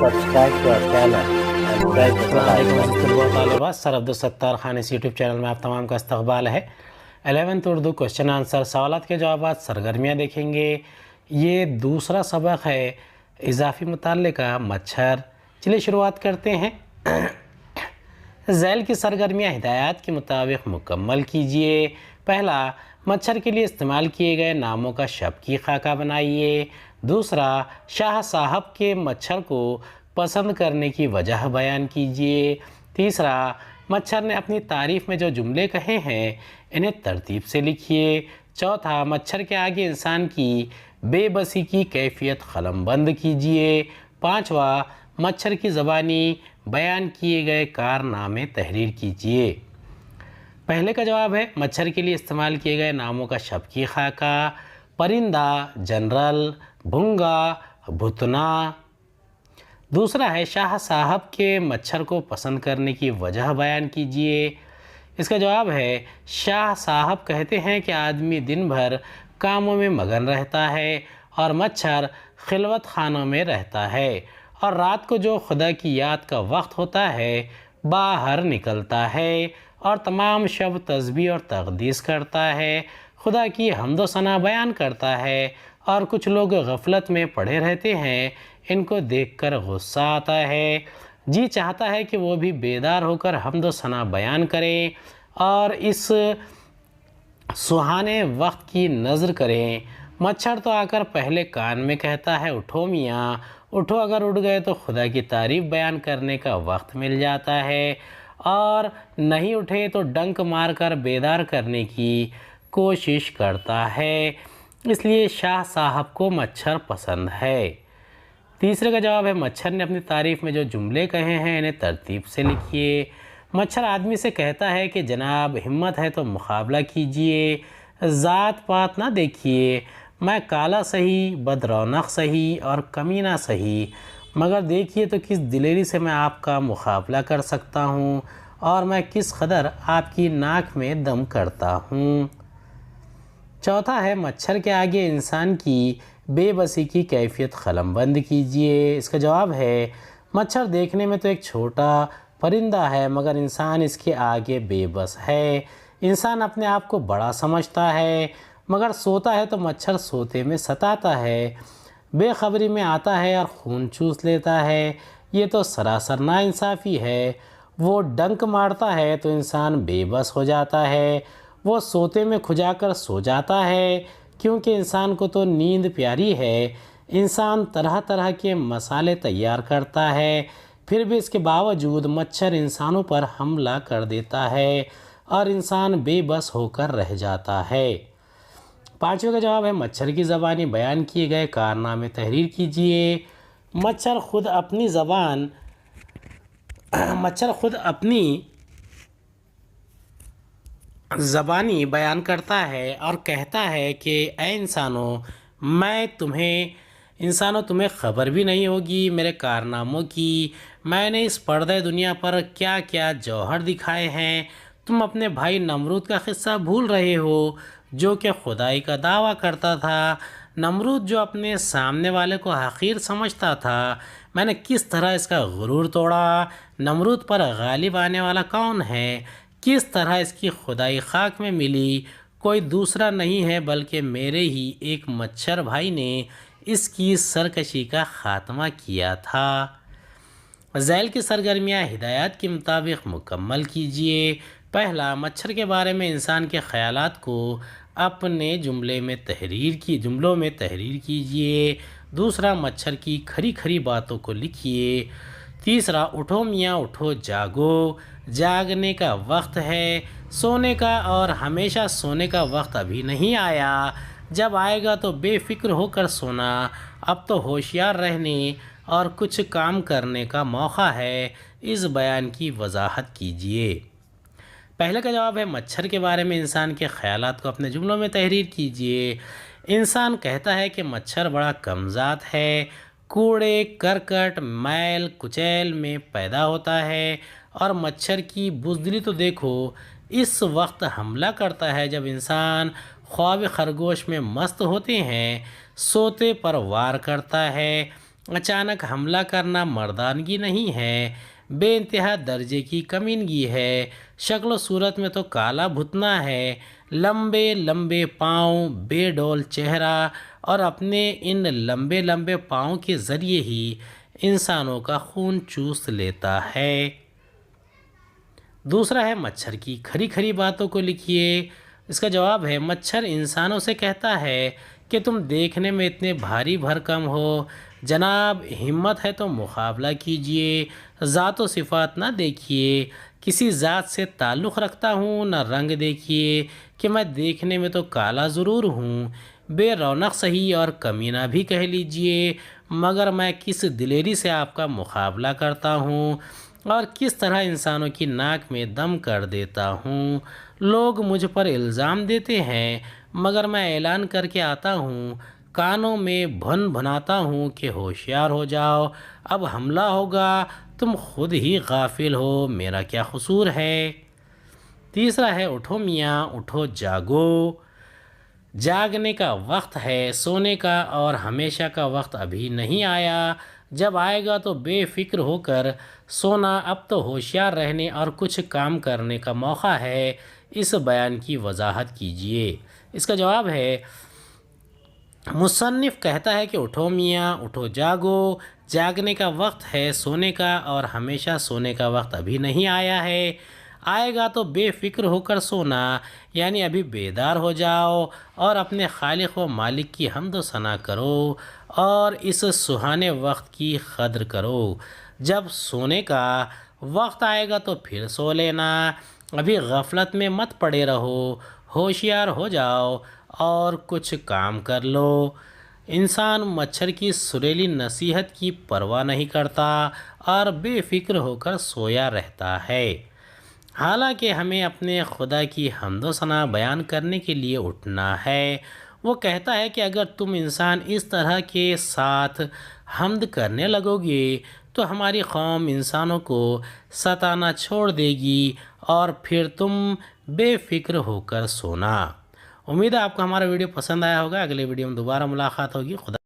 subscribe to our channel and press the bell icon. Sir Abdul Khan इस YouTube channel में आप तमाम का इस्तकबाल है। 11th उर्दू क्वेश्चन आंसर सवालात के जवाब सरगर्मियाँ देखेंगे। ये दूसरा सबक है इजाफी मुताले का मच्छर। चलिए शुरुआत करते हैं। झैल की सरगर्मियाँ हिदायत के मुताबिक मुकम्मल कीजिए। पहला, मच्छर के लिए इस्तेमाल किए गए नामों का शब्द की खाका बनाइए। दूसरा, शाह साहब के मच्छर को पसंद करने की वजह बयान कीजिए। तीसरा, मच्छर ने अपनी तारीफ़ में जो जुमले कहे हैं इन्हें तरतीब से लिखिए। चौथा, मच्छर के आगे इंसान की बेबसी की कैफियत कलमबंद कीजिए। पाँचवा, मच्छर की ज़बानी बयान किए गए कारनामे तहरीर कीजिए। पहले का जवाब है मच्छर के लिए इस्तेमाल किए गए नामों का शब्द की खाका। परिंदा जनरल, भुंगा भुतना। दूसरा है शाह साहब के मच्छर को पसंद करने की वजह बयान कीजिए। इसका जवाब है शाह साहब कहते हैं कि आदमी दिन भर कामों में मगन रहता है और मच्छर खिलवत खानों में रहता है और रात को जो खुदा की याद का वक्त होता है बाहर निकलता है और तमाम शब तस्बीह और तक़दीस करता है, खुदा की हम्दो सना बयान करता है। और कुछ लोग गफलत में पड़े रहते हैं, इनको देखकर गुस्सा आता है, जी चाहता है कि वो भी बेदार होकर हम्दो सना बयान करें और इस सुहाने वक्त की नज़र करें। मच्छर तो आकर पहले कान में कहता है उठो मियाँ उठो, अगर उठ गए तो खुदा की तारीफ़ बयान करने का वक्त मिल जाता है और नहीं उठे तो डंक मारकर बेदार करने की कोशिश करता है। इसलिए शाह साहब को मच्छर पसंद है। तीसरे का जवाब है मच्छर ने अपनी तारीफ़ में जो जुमले कहे हैं इन्हें तरतीब से लिखिए। मच्छर आदमी से कहता है कि जनाब हिम्मत है तो मुकाबला कीजिए, ज़ात पात ना देखिए, मैं काला सही, बदरौनक सही और कमीना सही, मगर देखिए तो किस दिलेरी से मैं आपका मुकाबला कर सकता हूँ और मैं किस कदर आपकी नाक में दम करता हूँ। चौथा है मच्छर के आगे इंसान की बेबसी की कैफियत कलमबंद कीजिए। इसका जवाब है मच्छर देखने में तो एक छोटा परिंदा है मगर इंसान इसके आगे बेबस है। इंसान अपने आप को बड़ा समझता है मगर सोता है तो मच्छर सोते में सताता है, बेखबरी में आता है और खून चूस लेता है। ये तो सरासर नाइंसाफ़ी है। वो डंक मारता है तो इंसान बेबस हो जाता है, वो सोते में खुजाकर सो जाता है क्योंकि इंसान को तो नींद प्यारी है। इंसान तरह तरह के मसाले तैयार करता है, फिर भी इसके बावजूद मच्छर इंसानों पर हमला कर देता है और इंसान बेबस होकर रह जाता है। पाँचवें का जवाब है मच्छर की ज़बानी बयान किए गए कारनामे तहरीर कीजिए। मच्छर खुद अपनी ज़बानी बयान करता है और कहता है कि ऐ इंसानों तुम्हें ख़बर भी नहीं होगी मेरे कारनामों की। मैंने इस पर्दे दुनिया पर क्या क्या जौहर दिखाए हैं। तुम अपने भाई नमरूद का क़िस्सा भूल रहे हो जो कि खुदाई का दावा करता था। नमरूद जो अपने सामने वाले को हक़ीर समझता था, मैंने किस तरह इसका गुरूर तोड़ा। नमरूद पर गालिब आने वाला कौन है? किस तरह इसकी खुदाई खाक में मिली? कोई दूसरा नहीं है बल्कि मेरे ही एक मच्छर भाई ने इसकी सरकशी का ख़ात्मा किया था। झैल की सरगर्मियाँ हिदायत के मुताबिक मुकम्मल कीजिए। पहला, मच्छर के बारे में इंसान के ख़यालात को अपने जुमलों में तहरीर कीजिए। दूसरा, मच्छर की खरी खरी बातों को लिखिए। तीसरा, उठो मियाँ उठो, जागो, जागने का वक्त है, सोने का और हमेशा सोने का वक्त अभी नहीं आया, जब आएगा तो बेफिक्र होकर सोना, अब तो होशियार रहने और कुछ काम करने का मौका है। इस बयान की वजाहत कीजिए। पहले का जवाब है मच्छर के बारे में इंसान के ख़यालात को अपने जुमलों में तहरीर कीजिए। इंसान कहता है कि मच्छर बड़ा कमज़ात है, कूड़े करकट मैल कुचैल में पैदा होता है और मच्छर की बुज़दिली तो देखो, इस वक्त हमला करता है जब इंसान ख्वाब खरगोश में मस्त होते हैं, सोते पर वार करता है, اچانک حملہ کرنا مردانگی نہیں ہے، بے انتہا درجے کی کمینگی ہے۔ شکل و صورت میں تو کالا بھتنا ہے، لمبے لمبے پاؤں، بے ڈول چہرہ، اور اپنے ان لمبے لمبے پاؤں کے ذریعے ہی انسانوں کا خون چوس لیتا ہے۔ دوسرا ہے مچھر کی کھری کھری باتوں کو لکھیے۔ اس کا جواب ہے مچھر انسانوں سے کہتا ہے کہ تم دیکھنے میں اتنے بھاری بھرکم ہو، جناب ہمت ہے تو مقابلہ کیجئے، ذات و صفات نہ دیکھیے، کسی ذات سے تعلق رکھتا ہوں نہ رنگ دیکھیے کہ میں دیکھنے میں تو کالا ضرور ہوں، بے رونق سہی اور کمینہ بھی کہہ لیجئے، مگر میں کس دلیری سے آپ کا مقابلہ کرتا ہوں اور کس طرح انسانوں کی ناک میں دم کر دیتا ہوں۔ لوگ مجھ پر الزام دیتے ہیں مگر میں اعلان کر کے آتا ہوں، کانوں میں بھن بھناتا ہوں کہ ہوشیار ہو جاؤ، اب حملہ ہوگا، تم خود ہی غافل ہو، میرا کیا قصور ہے۔ تیسرا ہے اٹھو میاں اٹھو جاگو، جاگنے کا وقت ہے، سونے کا اور ہمیشہ کا وقت ابھی نہیں آیا، جب آئے گا تو بے فکر ہو کر سونا، اب تو ہوشیار رہنے اور کچھ کام کرنے کا موقع ہے۔ اس بیان کی وضاحت کیجیے۔ اس کا جواب ہے مصنف کہتا ہے کہ اٹھو میاں اٹھو جاگو، جاگنے کا وقت ہے، سونے کا اور ہمیشہ سونے کا وقت ابھی نہیں آیا ہے، آئے گا تو بے فکر ہو کر سونا، یعنی ابھی بیدار ہو جاؤ اور اپنے خالق و مالک کی حمد و ثنا کرو اور اس سہانے وقت کی قدر کرو۔ جب سونے کا وقت آئے گا تو پھر سو لینا، ابھی غفلت میں مت پڑے رہو، ہوشیار ہو جاؤ اور کچھ کام کر لو۔ انسان مچھر کی سریلی نصیحت کی پرواہ نہیں کرتا اور بے فکر ہو کر سویا رہتا ہے، حالانکہ ہمیں اپنے خدا کی حمد و ثنا بیان کرنے کے لیے اٹھنا ہے۔ وہ کہتا ہے کہ اگر تم انسان اس طرح کے ساتھ حمد کرنے لگو گے تو ہماری قوم انسانوں کو ستانا چھوڑ دے گی اور پھر تم بے فکر ہو کر سونا۔ امید ہے آپ کو ہمارا ویڈیو پسند آیا ہوگا، اگلے ویڈیو میں دوبارہ ملاقات ہوگی۔ خدا